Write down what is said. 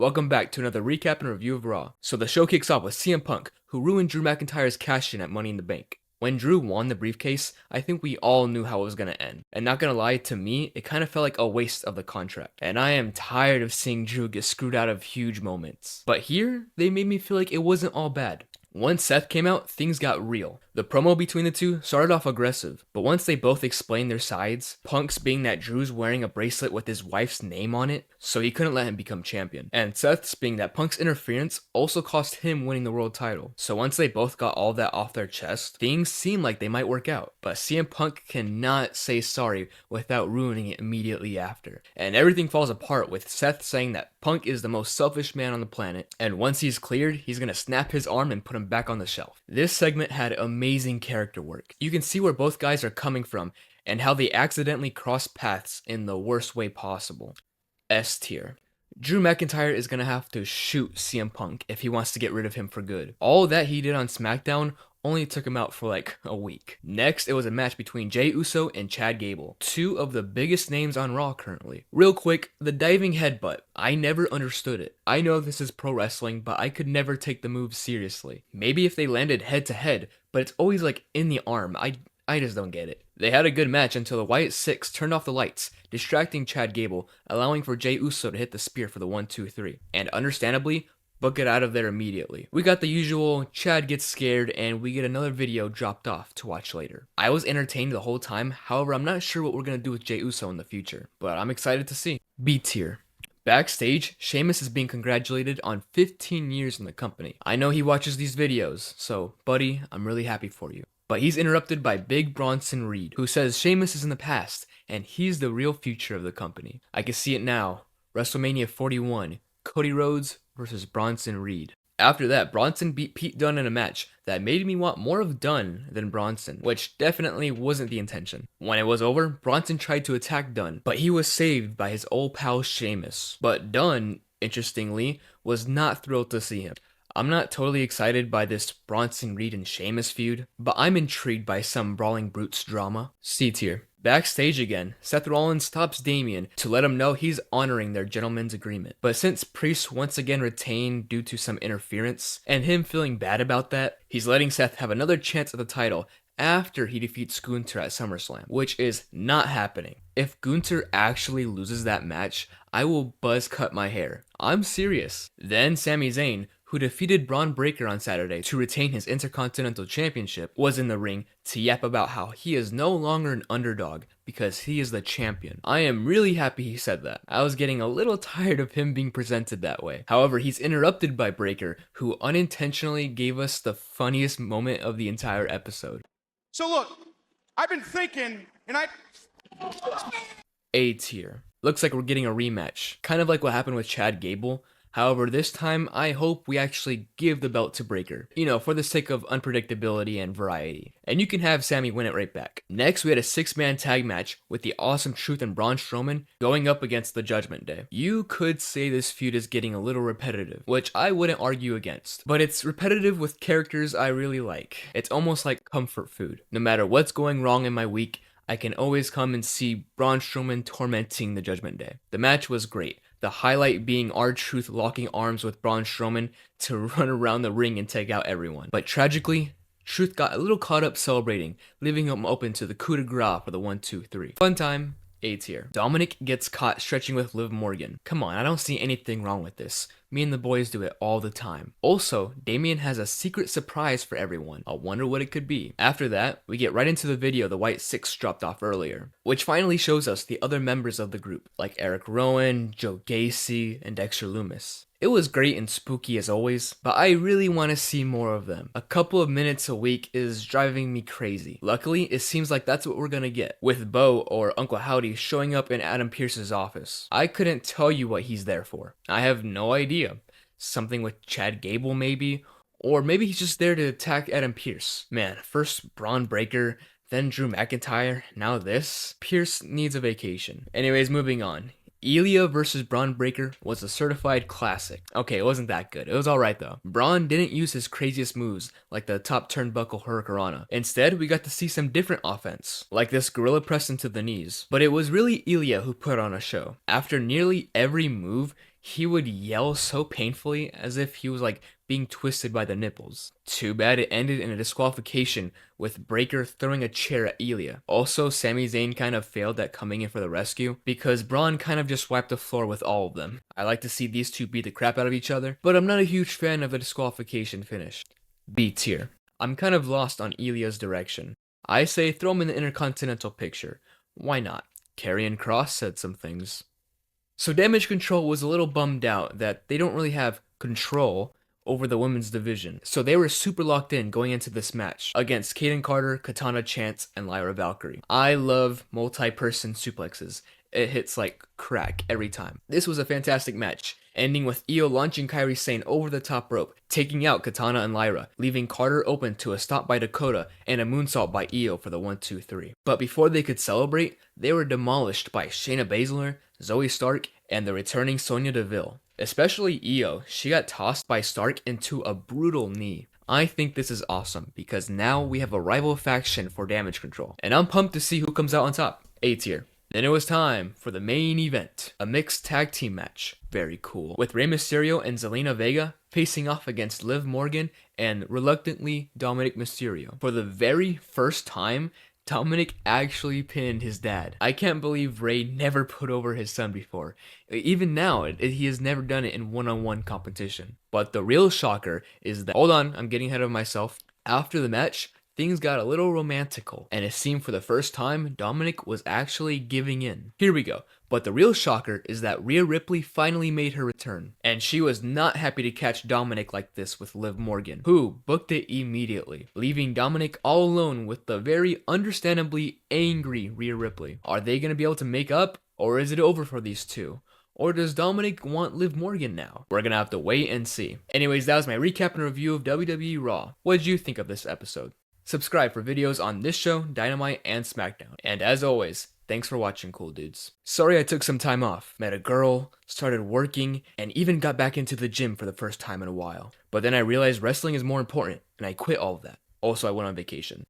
Welcome back to another recap and review of Raw. So the show kicks off with CM Punk, who ruined Drew McIntyre's cash-in at Money in the Bank. When Drew won the briefcase, I think we all knew how it was going to end. And not gonna lie, to me, it kind of felt like a waste of the contract. And I am tired of seeing Drew get screwed out of huge moments. But here, they made me feel like it wasn't all bad. Once Seth came out, things got real. The promo between the two started off aggressive, but once they both explained their sides, Punk's being that Drew's wearing a bracelet with his wife's name on it, so he couldn't let him become champion. And Seth's being that Punk's interference also cost him winning the world title. So once they both got all that off their chest, things seemed like they might work out. But CM Punk cannot say sorry without ruining it immediately after. And everything falls apart with Seth saying that Punk is the most selfish man on the planet, and once he's cleared, he's gonna snap his arm and put him back on the shelf. This segment had amazing character work. You can see where both guys are coming from and how they accidentally cross paths in the worst way possible. S tier. Drew McIntyre is gonna have to shoot CM Punk if he wants to get rid of him for good. All that he did on SmackDown only took him out for like a week. Next, it was a match between Jey Uso and Chad Gable, two of the biggest names on Raw currently. Real quick, the diving headbutt. I never understood it. I know this is pro wrestling, but I could never take the move seriously. Maybe if they landed head to head, but it's always like in the arm. I just don't get it. They had a good match until the Wyatt Six turned off the lights, distracting Chad Gable, allowing for Jey Uso to hit the spear for the 1-2-3. And understandably, book it out of there immediately. We got the usual Chad gets scared and we get another video dropped off to watch later. I was entertained the whole time, however I'm not sure what we're gonna do with Jey Uso in the future, but I'm excited to see. B tier. Backstage, Sheamus is being congratulated on 15 years in the company. I know he watches these videos, so buddy, I'm really happy for you. But he's interrupted by Big Bronson Reed, who says Sheamus is in the past and he's the real future of the company. I can see it now. WrestleMania 41, Cody Rhodes versus Bronson Reed. After that, Bronson beat Pete Dunne in a match that made me want more of Dunne than Bronson, which definitely wasn't the intention. When it was over, Bronson tried to attack Dunne, but he was saved by his old pal Sheamus. But Dunne, interestingly, was not thrilled to see him. I'm not totally excited by this Bronson Reed and Sheamus feud, but I'm intrigued by some Brawling Brutes drama. C tier. Backstage again, Seth Rollins stops Damian to let him know he's honoring their gentleman's agreement. But since Priest once again retained due to some interference, and him feeling bad about that, he's letting Seth have another chance at the title after he defeats Gunther at SummerSlam, which is not happening. If Gunther actually loses that match, I will buzz cut my hair. I'm serious. Then Sami Zayn, who defeated Braun Breaker on Saturday to retain his Intercontinental Championship, was in the ring to yap about how he is no longer an underdog because he is the champion. I am really happy he said that. I was getting a little tired of him being presented that way. However, he's interrupted by Breaker, who unintentionally gave us the funniest moment of the entire episode. So look, I've been thinking, and A tier. Looks like we're getting a rematch, kind of like what happened with Chad Gable. However, this time, I hope we actually give the belt to Breaker, for the sake of unpredictability and variety. And you can have Sami win it right back. Next, we had a 6-man tag match with the Awesome Truth and Braun Strowman going up against the Judgment Day. You could say this feud is getting a little repetitive, which I wouldn't argue against. But it's repetitive with characters I really like. It's almost like comfort food. No matter what's going wrong in my week, I can always come and see Braun Strowman tormenting the Judgment Day. The match was great. The highlight being R-Truth locking arms with Braun Strowman to run around the ring and take out everyone. But tragically, Truth got a little caught up celebrating, leaving him open to the coup de grace for the 1-2-3. Fun time. A tier. Dominic gets caught stretching with Liv Morgan. Come on, I don't see anything wrong with this. Me and the boys do it all the time. Also, Damian has a secret surprise for everyone. I wonder what it could be. After that, we get right into the video the Wyatt Six dropped off earlier, which finally shows us the other members of the group, like Eric Rowan, Joe Gacy, and Dexter Lumis. It was great and spooky as always, but I really want to see more of them. A couple of minutes a week is driving me crazy. Luckily, it seems like that's what we're gonna get, with Bo or Uncle Howdy showing up in Adam Pearce's office. I couldn't tell you what he's there for. I have no idea. Something with Chad Gable maybe? Or maybe he's just there to attack Adam Pearce. Man, first Braun Breaker, then Drew McIntyre, now this? Pearce needs a vacation. Anyways, moving on. Elia versus Braun Breaker was a certified classic. Okay, it wasn't that good. It was alright though. Braun didn't use his craziest moves, like the top turnbuckle Hurricanrana. Instead, we got to see some different offense, like this gorilla press into the knees. But it was really Elia who put on a show. After nearly every move, he would yell so painfully as if he was like being twisted by the nipples. Too bad it ended in a disqualification with Breakker throwing a chair at Elia. Also, Sami Zayn kind of failed at coming in for the rescue because Braun kind of just wiped the floor with all of them. I like to see these two beat the crap out of each other, but I'm not a huge fan of the disqualification finish. B tier. I'm kind of lost on Elia's direction. I say throw him in the Intercontinental picture. Why not? Karrion Kross said some things. So Damage Control was a little bummed out that they don't really have control over the women's division. So they were super locked in going into this match against Kaden Carter, Katana Chance, and Lyra Valkyrie. I love multi-person suplexes. It hits like crack every time. This was a fantastic match, ending with Io launching Kairi Sane over the top rope, taking out Katana and Lyra, leaving Carter open to a stop by Dakota and a moonsault by Io for the 1-2-3. But before they could celebrate, they were demolished by Shayna Baszler, Zoe Stark, and the returning Sonya Deville. Especially Io, she got tossed by Stark into a brutal knee. I think this is awesome because now we have a rival faction for Damage Control, and I'm pumped to see who comes out on top. A tier. Then it was time for the main event, a mixed tag team match. Very cool. With Rey Mysterio and Zelina Vega facing off against Liv Morgan and reluctantly Dominic Mysterio. For the very first time, Dominic actually pinned his dad. I can't believe Rey never put over his son before. Even now, he has never done it in one-on-one competition. But the real shocker is that, hold on, I'm getting ahead of myself. After the match, things got a little romantical, and it seemed for the first time Dominic was actually giving in. Here we go. But the real shocker is that Rhea Ripley finally made her return, and she was not happy to catch Dominic like this with Liv Morgan, who booked it immediately, leaving Dominic all alone with the very understandably angry Rhea Ripley. Are they going to be able to make up, or is it over for these two? Or does Dominic want Liv Morgan now? We're gonna have to wait and see. Anyways, that was my recap and review of WWE RAW. What did you think of this episode? Subscribe for videos on this show, Dynamite, and SmackDown. And as always, thanks for watching, cool dudes. Sorry I took some time off, met a girl, started working, and even got back into the gym for the first time in a while. But then I realized wrestling is more important, and I quit all of that. Also, I went on vacation.